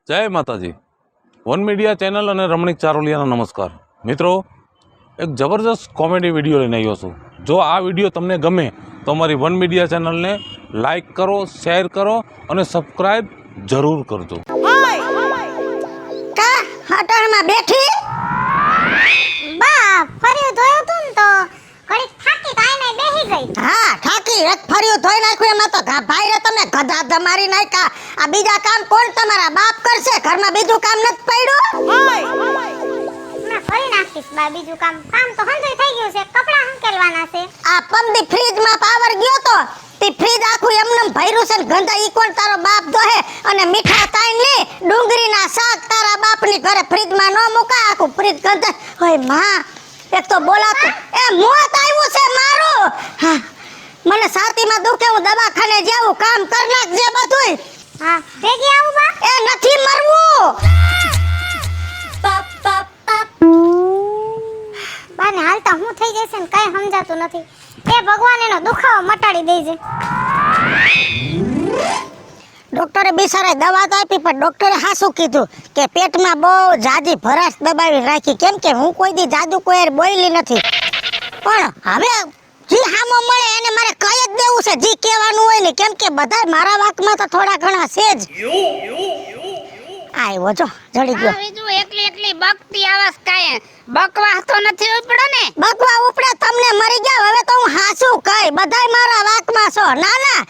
જય માતાજી. One media channel અને રમણીક ચારોલિયાનો નમસ્કાર. મિત્રો, એક જબરજસ્ત કોમેડી વિડીયો લઈને આવ્યો છું. જો આ વિડીયો તમને ગમે તો અમારી વન મીડિયા ચેનલને લાઈક કરો, શેર કરો અને સબસ્ક્રાઈબ જરૂર કરજો. કા હટરમાં બેઠી બા ફર્યું ધોયું તું ને તો ઘડી થાકી તાઈને બેહી ગઈ. હા ઠાકી એક ફર્યું ધોઈ નાખ્યું એમાં તો ભાઈ રે તમે ગધા ધમારી નાખ્યા. આ બીજા કામ કોણ તમારા બાપ કરશે? ઘરમાં બીજું કામ નથી પડ્યું? ના ફરી નાખીશ બા, બીજું કામ તો હંધુય થઈ ગયું છે, કપડા હંકેલવાના છે. આ પમદી ફ્રીજમાં પાવર ગયો તો તે ફ્રીજ આખું એમનેમ ભર્યું છે ને ગંધા ઈ કોણ તારો બાપ દોહે? અને મીઠા તાઈન લે ડુંગળીના શાક તારા બાપની ઘરે ફ્રીજમાં ન મુકાય, આખું ફ્રીજ ગંધા. ઓય માં, એક તો બોલાતું એ મોત આવ્યું છે મારું. હા મને છાતીમાં દુખે, હું દવાખાને જાઉં, કામ કર નાખજે બધુંય. હા ભેગી આવું બા? એ નથી મરવું. બાને હાલતા હું થઈ જશે ને કઈ સમજાતું નથી. એ ભગવાન એનો દુખાવો મટાડી દેજે. ડોક્ટરે બિચારે દવા તો આપી, પણ ડોક્ટરે હાસું કીધું કે પેટમાં બહુ જાજી ભરાશ દબાવી રાખી. કેમ કે હું કોઈ દી જાદુ કોઈ બોલી નથી, પણ હવે જી હામો મળે એને મારે કઈ જ દેવું છે, જી કહેવાનું હોય ને. કેમ કે બધા મારા વાકમાં તો થોડા ઘણા છે જ. આવ્યો જો જડી ગયો. બીજું એકલી બકતી આવાસ કાય બકવાસ તો નથી ઉપડો ને? બકવા ઉપડે તમને મરી ગયા. હવે તો હું હાસું કઈ બધાય મારા વાકમાં છો. ના ના,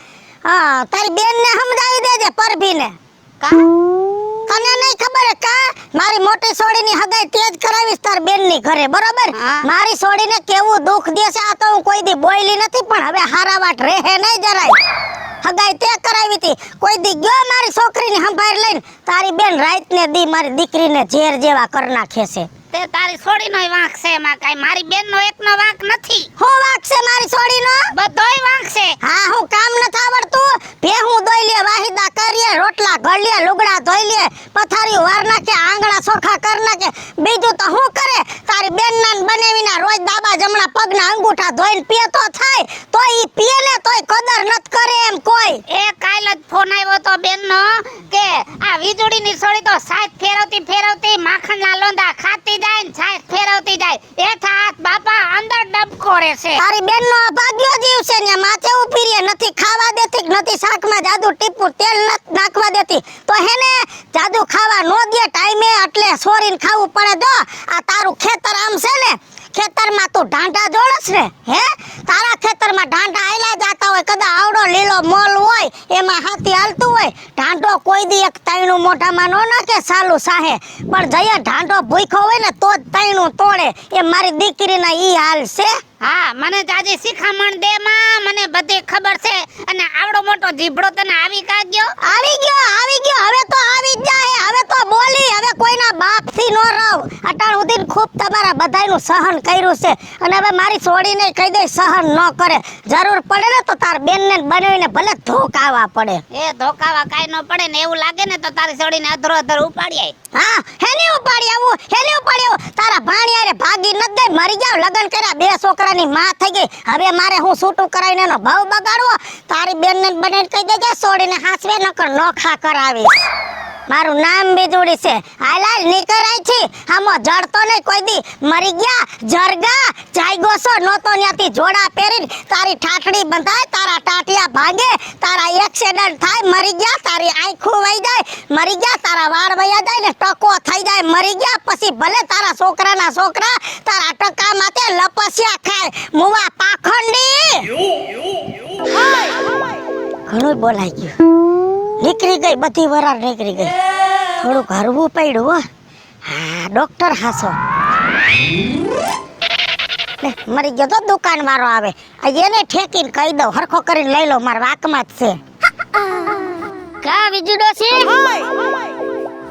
હા તારી બેનને સમજાવી દેજે, પરભીને. તને નહીં ખબર કા મારી મોટી સોડીની હગાઈ તેજ કરાવીશ તાર બેનની ઘરે, બરોબર? મારી સોડીને કેવું દુઃખ દેશે આ તો હું કોઈ દી બોયલી નથી, પણ હવે હારા વાટ રહે નહીં જરાય. હગાઈ તે કરાવી હતી, કોઈ દી ગયો મારી છોકરીની સંભાળ લઈને, તારી બેન રાતને દી મારી દીકરીને ઝેર જેવા કર નાખે છે. તે તારી છોડીનોય વાંક છે, એમાં કાઈ મારી બેનનો એકનો વાંક નથી. હું વાંક છે મારી સોડીનો? બધોય વાંક છે. હા હું કામ નથી આવડતું? ભેહું દોઈ લે, વાહિદા કરીએ, રોટલા ઘડ લે, લુગડા ધોઈ લે, પથારી વાર નાખે, આંગણા સોખા કર નાખે. બીજું તો હું કરે? તારી બેનના બનાવીના રોજ દાબા જમણા પગના અંગૂઠા ધોઈને પીતો થાય તો ઈ પીએ ને તોય કદર નત કરે એમ કોઈ. એ કાલ જ ફોન આવ્યો તો બેનનો કે આ વીજળીની છોડી તો સાત ફેરવતી માખણના લોંદા ખાતી જાય ને સાત ફેરવતી જાય. એ થાત બાપા અંદર ડબકો રહેશે. તારી બેનનો અભાગ્યો જીવ છે ને, માથે ઉભી રહે, નથી ખાવા દેતી, નથી શાકમાં જાદુ ટીપું તેલ નથી નાખવા દેતી, તો હેને જાદુ ખાવા નો દે ટાઈમે, એટલે સોરીને ખાવું પડે. જો આ તારું ખેતર આમ છે ને, ખેતરમાં તું ઢાંઢા જોડસ ને, હે તારા ખેતરમાં ઢાંઢા આયલા જાતા હોય, કદા આવડો લીલો મોલ હોય એમાં હાથી હાલતું હોય, ઢાંઢો કોઈ દી એક તૈણું મોઢામાં નો નાખે સાલું સાહે, પણ જયા ઢાંઢો ભૂખ્યો હોય ને તો જ તૈણું તોડે. એ મારી દીકરીના ઈ હાલ છે. હા મને જાજી શિખામણ દે માં, મને બધી ખબર છે. અને આવડો મોટો જીભડો તને આવી કાગ્યો? આવી ગયો હવે તો આવી જ જાય. હવે તો બોલી, હવે કોઈના બાપથી નો રહું. અટાણ સુધી ખૂબ તમારા બધાયનું સહન કર્યું છે, અને હવે મારી છોડીને કહી દે સહન ન કરે. જરૂર પડે ને તો તાર બેનને બનાવીને ભલે ધોકાવા પડે. એ ધોકાવા કાઈ ન પડે ને એવું લાગે ને તો તારી છોડીને અધરો અધર ઉપાડી આય. હા હેની ઉપાડી આવું, તારા ભાણિયારે ભાગી ન દે, મરી જાવ. લગન કર્યા, 2 છોકરાની માં થઈ ગઈ, હવે મારે હું છૂટું કરાવીને એનો ભાવ બગાડવો? તારી બેનને બનાવીને કહી દેજે છોડીને હાસવે નકર નોખા કરાવીશ. મારું નામ બીજુડી છે. હાલાલ નીકળાય છે આમો જડતો નહીં કોઈ દી. મરી ગયા જરગા જાયગો છો નોતો ન્યાથી જોડા પહેરીને તારી ઠાઠડી બંધાય, તારા ટાટિયા ભાંગે, તારા એક્સિડન્ટ થાય, મરી ગયા, તારી આંખું વહી જાય, મરી ગયા, તારા વાળ વયા જાય ને ટકો થઈ જાય, મરી ગયા. પછી ભલે તારા છોકરાના છોકરા તારા ટકા માથે લપસ્યા ખાય, મુવા પાખંડી. ઘણું બોલાઈ ગયું, નીકળી ગઈ બધી વરાળ નીકળી ગઈ. થોડુંક હરવું પડ્યું હો. હા ડોક્ટર હાસો મરી ગયો તો દુકાન વાળો આવે, એને ઠેકીને કહી દઉં હરખો કરીને લઈ લો, મારા વાકમાં જ છે. કા વિજુડો છે?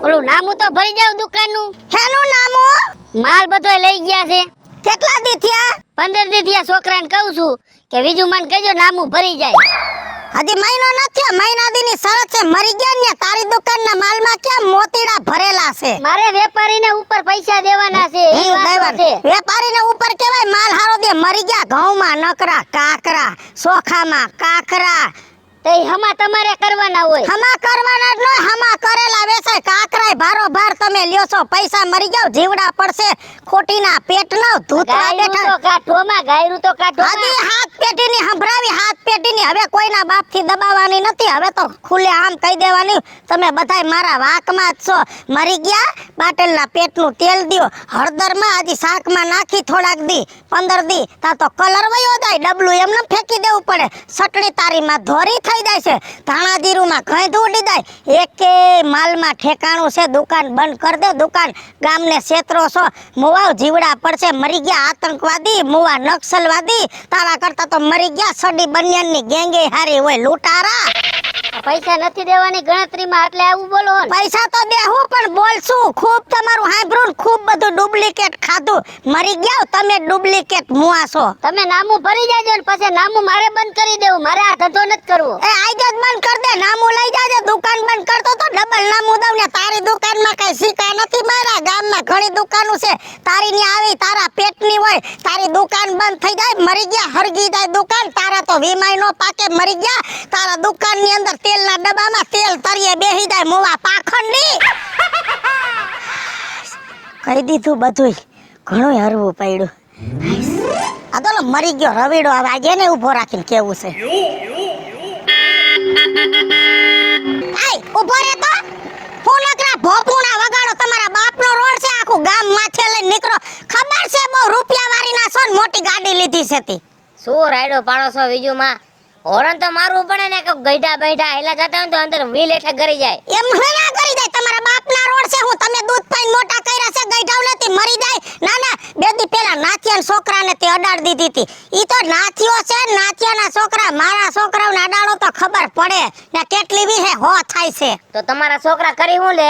ઓલું નામું તો ભરી જાવ દુકાનનું. હેનું નામું? માલ બધોય લઈ ગયા છે. કેટલા દી થયા? 15 દી થયા. છોકરાને કહું છું કે બીજું મને કહેજો નામું ભરી જાય. હજી મહિનો નથી, મહિના દીની શરત છે. મરી ગયા ને તારી દુકાનના માલમાં કેમ મોતીડા ભરેલા છે? મારે વેપારીને ઉપર પૈસા દેવાના છે. એ વાત છે. વેપારીને ઉપર કેવાય માલ હારો દે. મરી ગયા ઘઉંમાં નકરા કાકરા, સોખામાં કાકરા, તે હમા તમારે કરવાના હોય. હમા કરવાના જ ન હમા કરેલા વેચાય કાકરાય ભારો ભાર તમે લ્યો છો પૈસા મરી જાવ જીવડા પડશે ખોટીના પેટ નો ધૂતવા ગાયરું બેઠા તો કાઢોમાં, ગાયરું તો કાઢોમાં. હજી હાથ પેટીની સંભળાવી હાથ પેટીની હવે કોઈના બાપથી દબાવવાની નથી હવે તો ખુલ્લે આમ કહી દેવાની તમે બધાય મારા વાકમાં જ છો મરી ગયા બાટલના પેટનું તેલ દ્યો હળદરમાં હજી શાકમાં નાખી થોડાક દી 15 દી તા તો કલર વયો જાય ડબલું એમને ફેંકી દેવું પડે સટડી તારીમાં ધોરી થઈ જાય છે ધાણા જીરુંમાં ઘઈ ઉડી જાય એકે માલમાં ઠેકાણું છે દુકાન બંધ કર દે દુકાન ગામને ક્ષેત્રો છો મુવાવ જીવડા પડશે મરી ગયા આતંકવાદી મુવા નક્સલવાદી તારા કરતા તો મરી ગયા સડી બનિયાનની ગેંગે હારી હોય લૂંટારા પૈસા નથી દેવાની ગણતરીમાં એટલે આવું બોલો ને. પૈસા તો દેહું પણ બોલશું ખૂબ તમારું હાંભળું ખૂબ બધું ડુપ્લિકેટ ખાધું મરી ગયા તમે ડુપ્લિકેટ મુવા છો તમે નામું ભરી જાજો ને પછી નામું મારે બંધ કરી દેવું મારે આ ધંધો નથી કરવો. એ આજ જ બંધ કર દે નામું લઈ જાજે દુકાન બંધ કરતો તો ડબલ નામું દઉં ને તારી દુકાનમાં કઈ સિક્કા નથી મારા ગામમાં ઘણી દુકાનો છે તારી ની આવી તારા પેટની હોય તારી દુકાન બંધ થઈ જાય મરી ગયા હરગી જાય દુકાન તારા તો વીમાય નો પાકે મરી ગયા તારા દુકાનની અંદર તેલના ડબ્બામાં તેલ તરીએ બેહી જાય મુવા પાખંડી કહી દીધું બધુંય ઘણું હરવું પડ્યું આ તો મરી ગયો રવીડો હવે આજે ને ઊભો રાખીને કેવું છે આય ઊભો રે તો ફોનકરા ભોપુણા વગાડો તમારા બાપનો રોડ છે આખું ગામ માથે લઈને નીકળો ખબર છે બહુ રૂપિયા વાળીના છો ને મોટી ગાડી લીધી છે તી શું રાયડો પાડો છો બીજુમાં હોરન તો મારવું પડે ને કે ગઈઢા બૈઠા હેલા જતા હોય તો અંદર વ્હીલ હેઠા ગરી જાય. એમ ના કરી જાય તમારા બાપના રોડ છે હું તમે દૂધ પાઈને મોટા કર્યા છે ગઈઢાવ લેતી મરી જાય ના ના બે દી પહેલા નાથિયાના છોકરાને તે અડાડ દીધી હતી ઈ તો નાથિયો છે નાથિયાના છોકરા મારા છોકરાઓને અડાડો તો ખબર પડે ને કેટલી વિહે હો થાય છે તો તમારા છોકરા કરી હું લે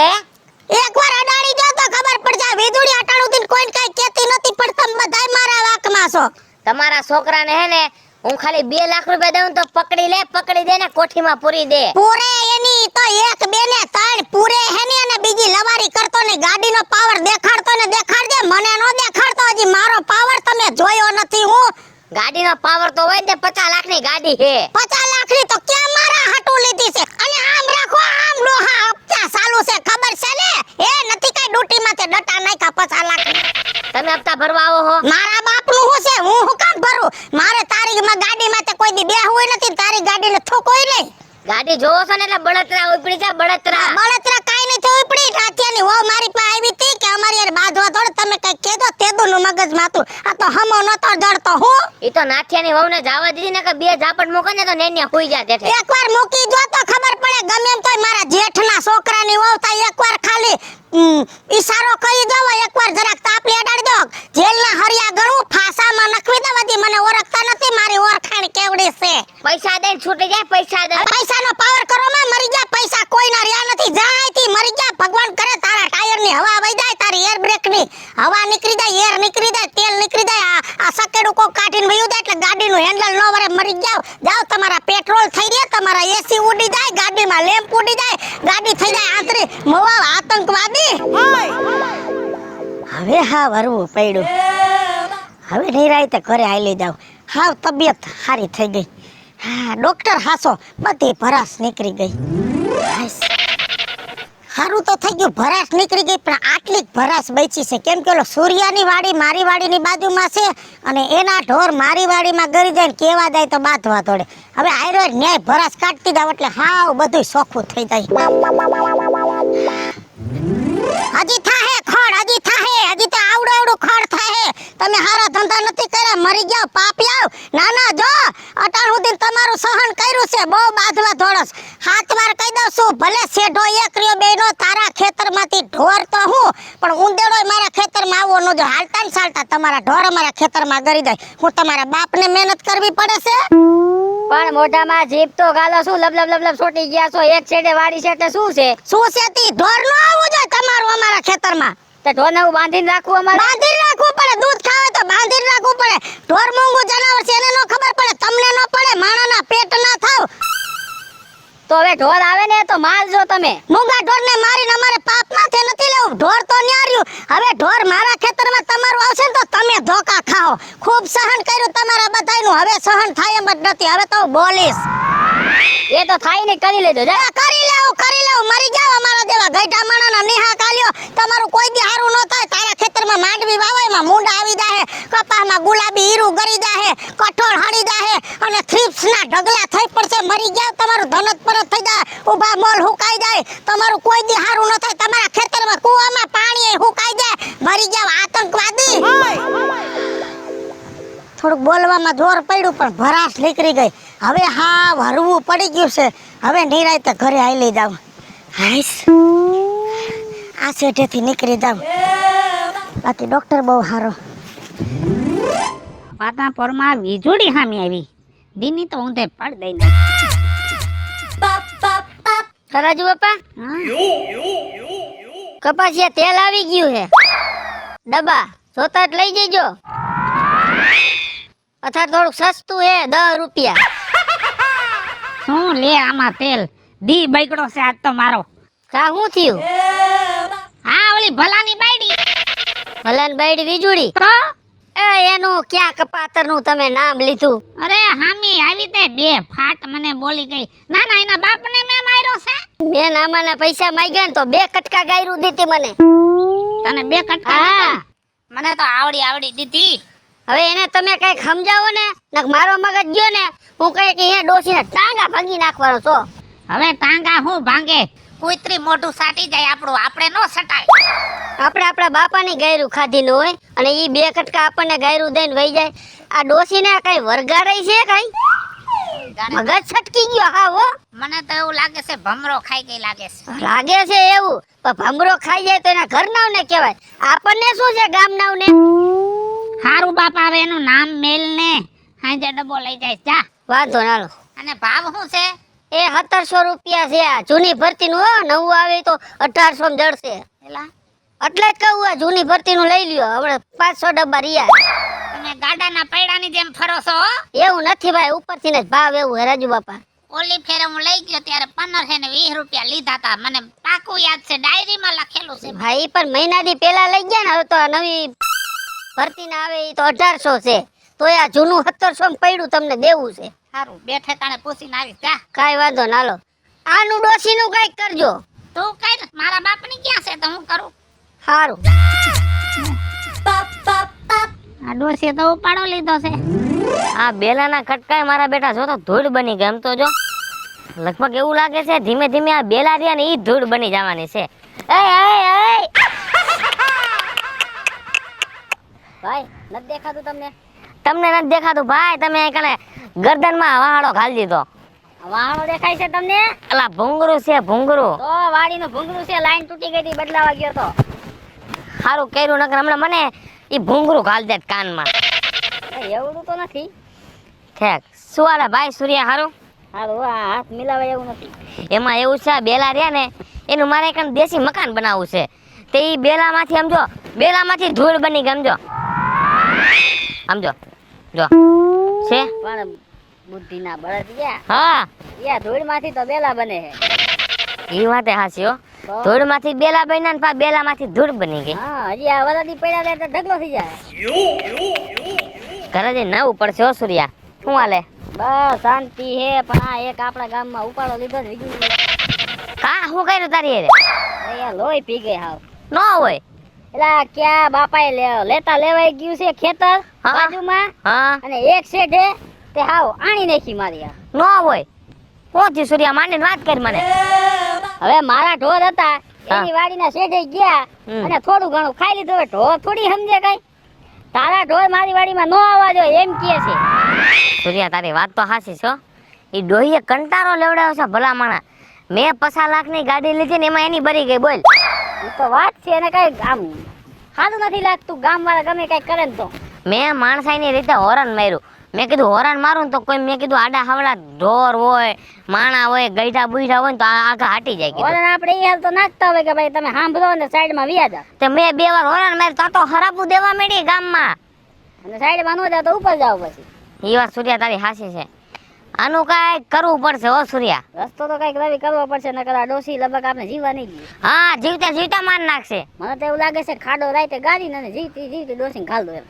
એકવાર અડાડી જો તો ખબર પડ જાય વીજળી અટાડું દીન કોઈને કઈ કેતી નથી પણ તમે બધાય મારા વાકમાં છો તમારા છોકરાને હે ને હું ખાલી 2 લાખ રૂપિયા દઉં તો પકડી દે ને કોઠીમાં પૂરી દે. પૂરે એની તો 1 2 ને 3 પૂરે હેની અને બીજી લવારી કરતો ને ગાડીનો પાવર દેખાડતો ને દેખાડજે મને નો દેખાડતો હજી મારો પાવર તમે જોયો નથી હું ગાડીનો પાવર તો હોય ને 50 લાખની ગાડી હે 50 લાખની તો ક્યાં મારા હાટુ લીધી છે અને આમ રાખો આમ લોહા હપ્તા ચાલુ છે ખબર છે ને એ નથી કઈ ડૂટી માંથી ડટા નાખ્યા 50 લાખ તમે હપ્તા ભરવા આવો હો મારા બાપનું હું છે હું હું કામ ભરું મારે તારી ગાડીમાં તે કોઈ દી બેહવું નથી તારી ગાડીને ઠોકોય નહીં ગાડી જોવો છો ને એટલે બળતરા ઉપડી જા બળતરા કાઈ નથી ઉપડી નાથિયાની વહુ મારી પાસે આવી હતી કે અમારી યાર બાંધવા થોડે તમે કઈ કેદો તેદુનું મગજ માતું આ તો હમો નતો જડતો હું ઈ તો નાથિયાની વહુને જાવા દીધી ને કે 2 ઝાપટ મૂકે ને તો નેન્યા હુઈ જા દેઠે એકવાર મૂકી જો તો ખબર પડે ગમે એમ તોય મારા જેઠના છોકરાની વહુ તા એકવાર ખાલી ઈશારો કરી દો એકવાર જરાક તાપલી અડાડી દો જેલના હરિયા ગણું ફાસામાં નખવી દો વધી મને ઓળખતા નથી મારી ઓળખાણ કેવડી છે પૈસા દઈને છૂટી જાય પૈસાનો પાવર કરો માં મરી ગયા પૈસા કોઈના રહ્યા નથી જાયથી મરી ગયા ભગવાન કરે તારા ટાયરની હવા વઈ જાય તારી એર બ્રેકની હવા નીકળી જાય એર નીકળી જાય તેલ નીકળી જાય આ સકેડું કોક કાઢીને વયું જાય એટલે ગાડીનું હેન્ડલ નો વરે મરી જાવ તમારા પેટ્રોલ થઈ રહ્યા તમારા એસી ઉડી જાય ગાડીમાં લેમ્પ ઉડી જાય ગાડી થઈ જાય આંતરી મોવા આતંકવાદી હવે હા વરવું પડ્યું હવે નિરાયતે ઘરે આલી જાવ હાવ તબિયત સારી થઈ ગઈ હા ડોક્ટર હાસો બધી ભરાસ નીકળી ગઈ સારું તો થઈ ગયું ભરાસ નીકળી ગઈ પણ આટલી ભરાસ બચી છે કેમ કે ઓલો સૂર્યાની વાડી મારી વાડીની બાજુમાં છે અને એના ઢોર મારી વાડીમાં ગરી જાય ને કેવા જાય તો બાંધવા દોડે હવે આયરો ન્યાય ભરાસ કાઢતી જાવ એટલે હાવ બધું સોખું થઈ જાય હજી થાહે ખડ હજી તો આવડું ખડ થાહે તમે હારા ધંધા નથી કર્યા મરી ગયા પાપિયાવ ના ના જો અટાણ સુધી તમારું સહન કર્યું છે બહુ બાંધવા ધોળસ હાથ વાર કહી દઉં છું ભલે શેઢો એક રહ્યો બેનો તારા ખેતરમાંથી ઢોર તો હું પણ ઉંદેડો મારા ખેતરમાં આવો ન જો હાલતા ને ચાલતા તમારા ઢોર અમારા ખેતરમાં ગરી જાય હું તમારા બાપને મહેનત કરવી પડે છે પણ મોઢામાં જીભ તો ગાલો શું લબ છોટી ગયા છો એક છેડે વાડી છે એટલે શું છે તી ઢોર નો આવવું જોઈએ તમારું અમારા ખેતરમાં તે ઢોરને હું બાંધીને રાખું અમારે બાંધીને રાખવું પડે દૂધ ખાવે તો બાંધીને રાખવું પડે ઢોર મૂંગું જનાવર છે એને નો ખબર પડે તમને નો પડે માણાના પેટ ના થાવ તો હવે ઢોર આવે ને તો મારજો તમે મૂંગા ઢોરને મારીને અમારે પાપ માથે નથી લેવું ઢોર તો ન્યાર્યું હવે ઢોર મારા ખેતરમાં તમારું આવશે ને તો તમે ધોકા ખાઓ ખૂબ સહન કર્યું તમારા બધાયનું હવે સહન થાય એમ જ નથી હવે તો બોલીશ એ તો થાય ને કરી લેજો જા. કરી લેવું મરી જાવ અમારા જેવા ગઈઢા માણાના નિહા કાલ્યો તમારું કોઈ દી હારું ન થાય તારા ખેતરમાં માંડવી વાવાયમાં મૂંડા આવી જાહે કપામાં ગુલાબી હીરું ગરી જાહે કઠોળ હળી જાહે અને થ્રીપ્સના ઢગલા થઈ પડશે મરી જાવ તમારું ધનત પરત થઈ જાય ઊભા મોલ હુકાઈ જાય તમારું કોઈ દી હારું ન થાય તમારા ખેતરમાં કૂવામાં પાણી હુકાઈ જાય મરી જાવ આતંકવાદી થોડુંક બોલવામાં જોર પડ્યું પણ ભરાશ નીકળી ગઈ હવે હા હરવું પડી ગયું છે હવે નિરાયતે ઘરે આલી જાવ હાઈસ આ સેઠેથી નીકળી જાવ બાકી ડોક્ટર બહુ સારો પાતાપોરમાં વીજળી સામે આવી દીની તો ઊંધે પડ દઈ નાખી. રાજુ બાપા કપાસિયા તેલ આવી ગયું છે ડબ્બા જોતા જ લઈ જજો અથવા થોડુંક સસ્તું હે 10 રૂપિયા શું લે આમાં તેલ દી બગડો છે આજ તો મારો. કા હું થયું હા ઓલી ભલાની બાયડી ભલાન બાઈડ વીજળી તો એ એનું ક્યાં કપાતરનું તમે નામ લીધું અરે હામી આવી તે બે ફાટ મને બોલી ગઈ. ના ના એના બાપને મેં માર્યો છે. મેં નામાના પૈસા માંગ્યા ને તો 2 કટકા ગાયરું દીધી મને તને 2 કટકા હા દીધા? મને તો આવડી દીધી. હવે એને તમે કઈક સમજાવો ને નક મારો મગજ ગયો ને હું કહે કે અહીંયા ડોસીને ટાંગા ભાંગી નાખવાનો છો હવે ટાંગા હું ભાંગે કુતરી મોઢું સાટી જાય આપણું આપણે નો સટાય. આપણે આપણા બાપાની ગાયરું ખાધી ન હોય અને ઈ 2 કટકા આપણને ગાયરું દઈને વહી જાય આ ડોસીને કઈ વરગાડે છે કઈ મગજ છટકી ગયો હા હો મને તો એવું લાગે છે ભમરો ખાઈ ગઈ લાગે છે. લાગે છે એવું પણ ભમરો ખાઈ જાય તો એના ઘરનાવને કહેવાય આપણને શું છે ગામનાવને હારું બાપા હવે એનું નામ મેલ ને હાજે ડબ્બો લઈ જાય જા. વાંધો ના લો અને ભાવ શું છે? એ 1700 રૂપિયા છે આ જૂની ભરતીનું હો નવું આવે તો 1800 માં જડશે એલા એટલે જ કહું આ જૂની ભરતીનું લઈ લ્યો હવે 500 ડબ્બા રહ્યા તમે ગાડાના પૈડાની જેમ ફરો છો હો? એવું નથી ભાઈ ઉપરથી ને જ ભાવ એવું હે રાજુ બાપા ઓલી ફેરે હું લઈ ગયો ત્યારે 15 ને 20 રૂપિયા લીધા હતા. મને પાકું યાદ છે ડાયરીમાં લખેલું છે. ભાઈ પણ મહિના દી પહેલા લઈ ગયા ને હવે તો આ નવી ભરતી ના આવે ઈ તો 1800 છે તો આ જૂનું 1700 માં પડ્યું તમને દેવું છે સારું બે ઠેકાણે પૂછીને આવી જા. કાઈ વાંધો ના લો આનું ડોસીનું કઈક કરજો તું કઈ મારા બાપની ક્યાં છે તો હું કરું. સારું આ ડોસીએ તો ઉપાડો લીધો છે. આ બેલાના કટકાય મારા બેટા જો તો ધૂળ બની ગઈ એમ તો જો લગભગ એવું લાગે છે ધીમે ધીમે આ બેલા રહ્યા ને ઈ ધૂળ બની જવાની છે. ભાઈ નથી દેખાતું તમને તમને નથી દેખાતું ભાઈ તમે અહીં કણે ગરદનમાં વાહડો ઘાલી દીધો. વાહણો દેખાય છે તમને અલા ભૂંગરું છે ભૂંગરું. તો વાડીનું ભૂંગળું છે લાઈન તૂટી ગઈ હતી બદલાવા ગયો તો સારું કર્યું નકર હમણાં મને ઈ ભૂંગરું ઘાલી દે કાનમાં. એવડું તો નથી ઠેક શું હાલે ભાઈ સૂર્યા હારું? હારું આ હાથ મિલાવાય એવું નથી એમાં એવું છે આ બેલા રહ્યા ને એનું મારે એક દેશી મકાન બનાવવું છે તે ઈ બેલામાંથી સમજો બેલામાંથી ધૂળ બની ગઈ સમજો સમજો જો છે પણ બુદ્ધિ ના બળદ ગયા હા યા ધૂળમાંથી તો બેલા બને છે ઈ વાતે હાચી હો ધૂળમાંથી બેલા બન્યા ને પા બેલામાંથી ધૂળ બની ગઈ. હા હજી આ વરદી પડ્યા એટલે ઢગલો થઈ જાય ઘરે જઈને નાવું પડશે હો સૂર્યા. શું હાલે? બસ શાંતિ હે પણ આ એક આપણા ગામમાં ઉપાડો લીધો ને વીજળી કા શું કર્યું તારી હારે? અહીંયા લોહી પી ગઈ હાવ ન હોય એલા ક્યાં બાપાએ લેતા લેવાઈ ગયું છે ખેતર હા. બાજુમાં હા અને એક શેઠે તે હાવ આણી નાખી મારી આ. ન હોય શું થયું સૂર્યા માંડીને વાત કરી મને. હવે મારા ઢોર હતા હા. એની વાડીના શેઠે ગયા હમ. અને થોડું ઘણું ખાઈ લીધું હવે ઢોર થોડી સમજે કઈ તારા ઢોર મારી વાડીમાં નો આવવા જોઈએ એમ કહે છે સૂર્યા તારી વાત તો હાચી છો. ઈ ડોહીએ કંટારો લેવડાવ્યો છે ભલા માણા. મેં 50 લાખની ગાડી લીધી ને એમાં એની બરી ગઈ બોલ. એ તો વાત છે અને કઈ આમ સારું નથી લાગતું ગામ વાળા ગમે કઈ કરે ને તો મેં માણસાઈની રીતે હોરન માર્યું. મેં કીધું હોરન મારું ને તો કોઈ મેં કીધું આડા હવડા ઢોર હોય માણા હોય ગઈઢા બુઈઢા હોય ને તો આગા હાટી જાય કીધું. ઓલા આપણે એ હાલ તો નાખતા હોય કે ભાઈ તમે સાંભળો ને સાઈડમાં વ્યા જાવ તે મેં 2 વાર હોરન માર્યું તા તો હરાપું દેવા માંડી ગામમાં. અને સાઈડમાં નો જાવ તો ઉપર જાવ પછી ઈ વાત સૂર્યા તારી હાચી છે. આનું કાંઈ કરવું પડશે હો સૂર્યા. રસ્તો તો કઈક રવિ કરવો પડશે નકર આ ડોસી લગભગ આપણે જીવવા નહીં ગયું હા જીવતા જીવતા માર નાખશે. મને તો એવું લાગે છે ખાડો રાતે ગાડી ને જીવતી જીવતી ડોસી ખાલ દો એમ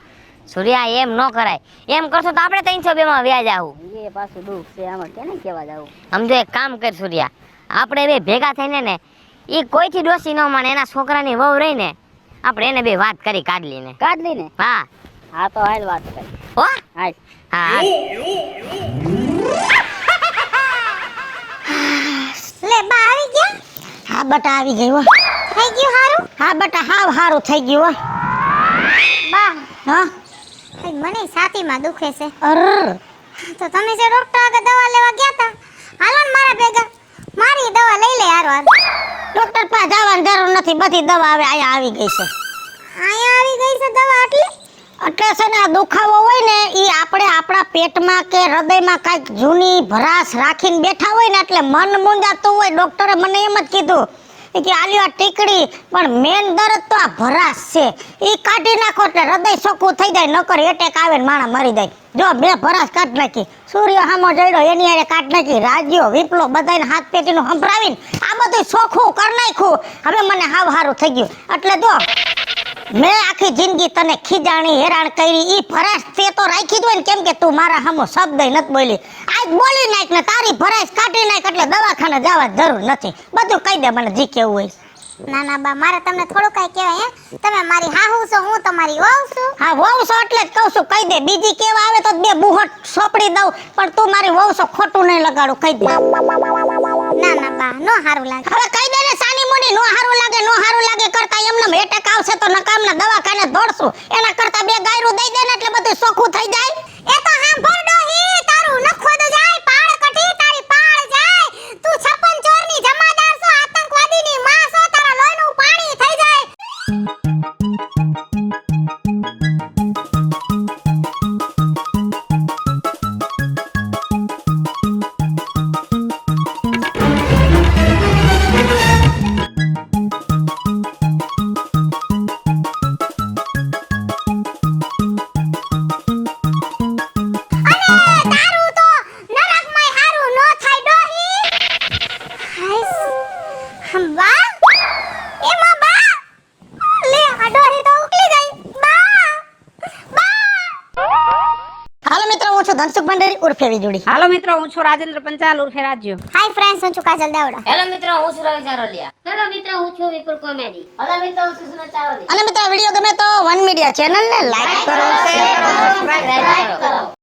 સૂર્યા એમ ન કરાય. એમ કરશો તો આપણે 302 માં વ્યાજ આવું. એ પાછું દુઃખ છે આમાં કેને કેવા જાવું. સમજો એક કામ કર સૂર્યા, આપણે બે ભેગા થઈને ને એ કોઈથી ડોસી ન માને, એના છોકરાની વહુ રહી ને આપણે એને બે વાત કરી કાઢલીને. કાઢલી ને હા હા તો હાલ વાત કરી હો હાલ હા લે બા આવી ગયા? હા બટા આવી ગઈ હો. થઈ ગયું હારું? હા બટા હાવ હારું થઈ ગયું હો. બા હા આજ મને છાતીમાં દુખે છે. અર તો તમે જે ડોક્ટર આગળ દવા લેવા ગયા હતા, હાલો ને મારા ભેગા, મારી દવા લઈ લે હારવાર. ડોક્ટર પાસે જવાની જરૂર નથી, બધી દવા હવે અહીંયા આવી ગઈ છે. અહીંયા આવી ગઈ છે દવા એટલે? એટલે છે ને આ દુખાવો હોય ને એ આપણે આપણા પેટમાં કે હૃદયમાં કાંઈક જૂની ભરાશ રાખીને બેઠા હોય ને એટલે મન મૂંઝાતું હોય. ડોક્ટરે મને એમ જ કીધું કે આલ્યો આ ટીકડી, પણ મેન દર્દ તો આ ભરાશ છે, એ કાઢી નાખો એટલે હૃદય ચોખ્ખું થઈ જાય, નકર એટેક આવે ને માણસ મરી જાય. જો બે ભરાશ કાઢી નાખી, સૂર્ય હામો જડ્યો એની હારે કાઢી નાખી, રાજ્યો વિપલો બધાને હાથ પેટીનું સંભળાવીને આ બધું ચોખ્ખું કરી નાખ્યું. હવે મને હાવ હારું થઈ ગયું. એટલે જો મેં આખી જિંદગી તને ખીજાણી હેરાન કરી, ઈ ભરાશ તે તો રાખી જ હોય ને, કેમ કે તું મારા સામો શબ્દ નથી બોલી. આજ બોલી નાખ ને તારી ભરાશ કાઢી નાખ એટલે દવાખાને જવા જરૂર નથી. બધું કહી દે મને જી કેવું હોય. ના ના બા, મારે તમને થોડું કઈ કહેવાય હે? તમે મારી હાહુ છો, હું તમારી વહુ છું. હા વહુ છો એટલે જ કહું છું, કહી દે. બીજી કેવા આવે તો બે બુહટ સોપડી દઉં, પણ તું મારી વહુ છો, ખોટું નહીં લગાડું, કહી દે. ના ના બા, નો હારું લાગે. હવે કહી દે ને સાની મોની, નો હારું લાગે કરતા એમને એટેક આવશે તો નકામના દવાખાને દોડશું, એના કરતા બે ગાયરું દઈ દે ને એટલે બધું ચોખ્ખું થઈ જાય. એ તો સાંભળ ડોહી, તારું નખો તો જાય, પાળ કટી તારી પાળ જાય. તું 56 ચોરની જમાદાર છો, આતંકવાદીની માં છો, તારા લોહીનું પાણી થઈ જાય. તારું તો નરકમાંય હારું નો થાય ડોહી. હાઈસ બા, એમાં બા લે આ ડોહી તો ઉકલી ગઈ. બા હાલો મિત્રો, હું છું ધનસુખ ભંડેરી ઉર્ફે વીજળી. હાલો મિત્રો, હું છું રાજેન્દ્ર પંચાલ ઉર્ફે રાજ્યો. હાય ફ્રેન્ડ્સ, હું છું કાજલ દાવડા. હેલો મિત્રો, હું છું રવિ ચારોલિયા. હેલો મિત્રો, હું છું વિપુલ કોમેડી. હેલો મિત્રો, હું છું સુનત ચારોલિયા. અને મિત્રો વિડીયો ગમે તો વન મીડિયા ચેનલને લાઈક કરો, શેર કરો, સબસ્ક્રાઇબ કરો.